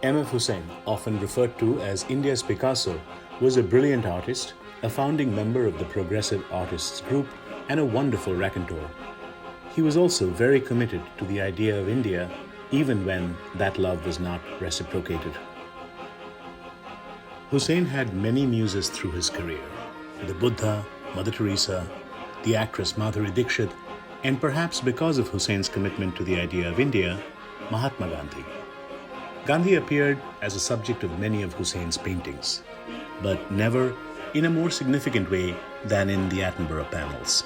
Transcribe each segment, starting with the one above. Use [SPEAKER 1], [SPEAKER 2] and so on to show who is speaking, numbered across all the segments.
[SPEAKER 1] M.F. Husain, often referred to as India's Picasso, was a brilliant artist, a founding member of the Progressive Artists Group, and a wonderful raconteur. He was also very committed to the idea of India, even when that love was not reciprocated. Husain had many muses through his career: the Buddha, Mother Teresa, the actress Madhuri Dixit, and perhaps because of Husain's commitment to the idea of India, Mahatma Gandhi. Gandhi appeared as a subject of many of Husain's paintings, but never in a more significant way than in the Attenborough Panels.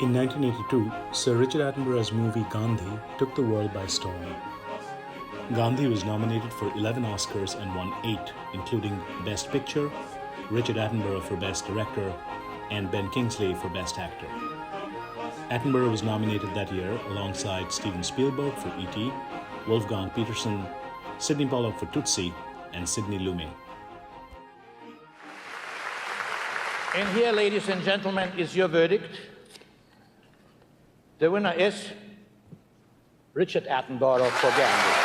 [SPEAKER 1] In 1982, Sir Richard Attenborough's movie Gandhi took the world by storm. Gandhi was nominated for 11 Oscars and won 8, including Best Picture, Richard Attenborough for Best Director, and Ben Kingsley for Best Actor. Attenborough was nominated that year alongside Steven Spielberg for E.T., Wolfgang Petersen, Sidney Pollack for Tootsie, and Sidney Lumet.
[SPEAKER 2] And here, ladies and gentlemen, is your verdict. The winner is Richard Attenborough for Gandhi.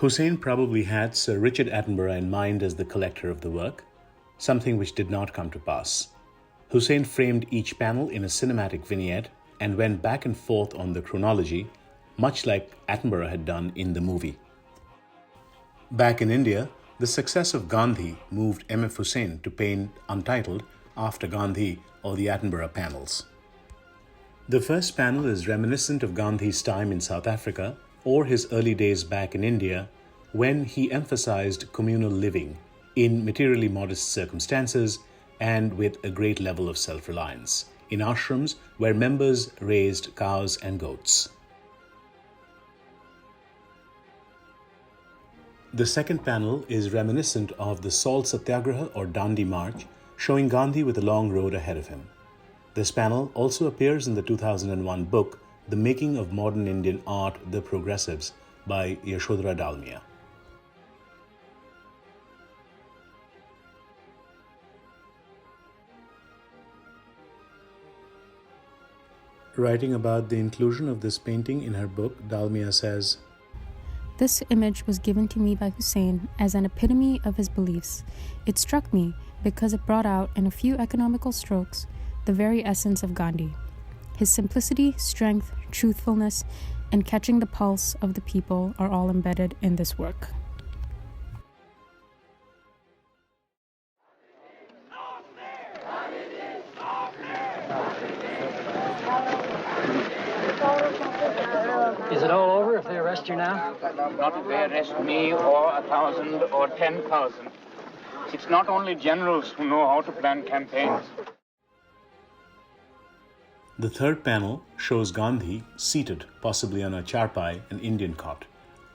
[SPEAKER 1] Husain probably had Sir Richard Attenborough in mind as the collector of the work, something which did not come to pass. Husain framed each panel in a cinematic vignette and went back and forth on the chronology, much like Attenborough had done in the movie. Back in India, the success of Gandhi moved M.F. Husain to paint Untitled after Gandhi or the Attenborough Panels. The first panel is reminiscent of Gandhi's time in South Africa or his early days back in India, when he emphasized communal living in materially modest circumstances and with a great level of self-reliance, in ashrams where members raised cows and goats. The second panel is reminiscent of the Salt Satyagraha or Dandi March, showing Gandhi with a long road ahead of him. This panel also appears in the 2001 book The Making of Modern Indian Art, The Progressives by Yashodhara Dalmia. Writing about the inclusion of this painting in her book, Dalmia says,
[SPEAKER 3] "This image was given to me by Husain as an epitome of his beliefs. It struck me because it brought out in a few economical strokes the very essence of Gandhi. His simplicity, strength, truthfulness, and catching the pulse of the people are all embedded in this work."
[SPEAKER 4] Is it all over if they arrest you now?
[SPEAKER 5] Not if they arrest me or 1,000 or 10,000. It's not only generals who know how to plan campaigns.
[SPEAKER 1] The third panel shows Gandhi seated, possibly on a charpai, an Indian cot,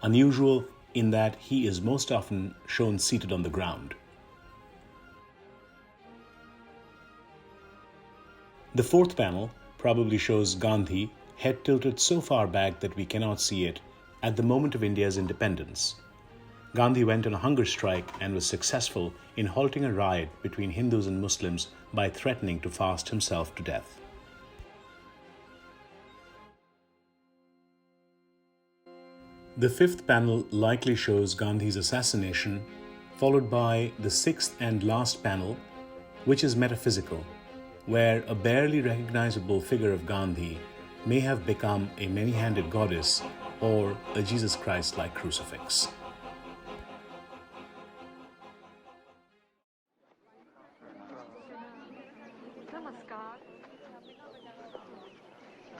[SPEAKER 1] unusual in that he is most often shown seated on the ground. The fourth panel probably shows Gandhi head tilted so far back that we cannot see it at the moment of India's independence. Gandhi went on a hunger strike and was successful in halting a riot between Hindus and Muslims by threatening to fast himself to death. The fifth panel likely shows Gandhi's assassination, followed by the sixth and last panel, which is metaphysical, where a barely recognizable figure of Gandhi may have become a many-handed goddess or a Jesus Christ-like crucifix.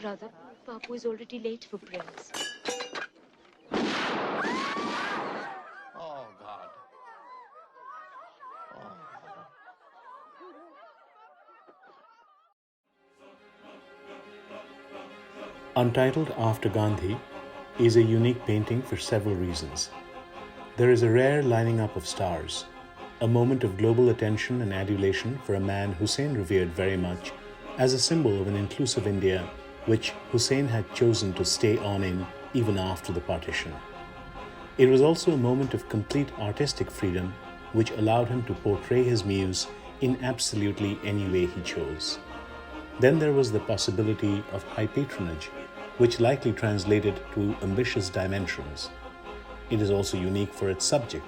[SPEAKER 6] Brother, Papu is already late for prayers.
[SPEAKER 2] Oh, God. Oh.
[SPEAKER 1] Untitled After Gandhi is a unique painting for several reasons. There is a rare lining up of stars, a moment of global attention and adulation for a man Husain revered very much as a symbol of an inclusive India which Husain had chosen to stay on in even after the partition. It was also a moment of complete artistic freedom, which allowed him to portray his muse in absolutely any way he chose. Then there was the possibility of high patronage, which likely translated to ambitious dimensions. It is also unique for its subject.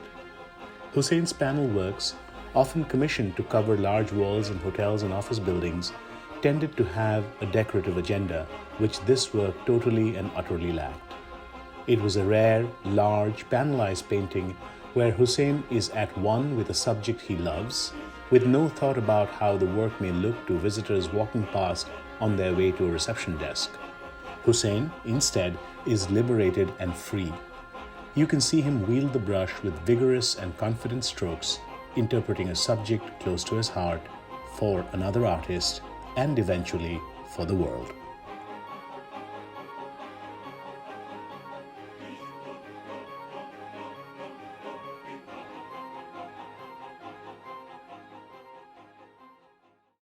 [SPEAKER 1] Husain's panel works, often commissioned to cover large walls in hotels and office buildings, tended to have a decorative agenda, which this work totally and utterly lacked. It was a rare, large, panelized painting where Husain is at one with a subject he loves, with no thought about how the work may look to visitors walking past on their way to a reception desk. Husain, instead, is liberated and free. You can see him wield the brush with vigorous and confident strokes, interpreting a subject close to his heart for another artist and eventually for the world.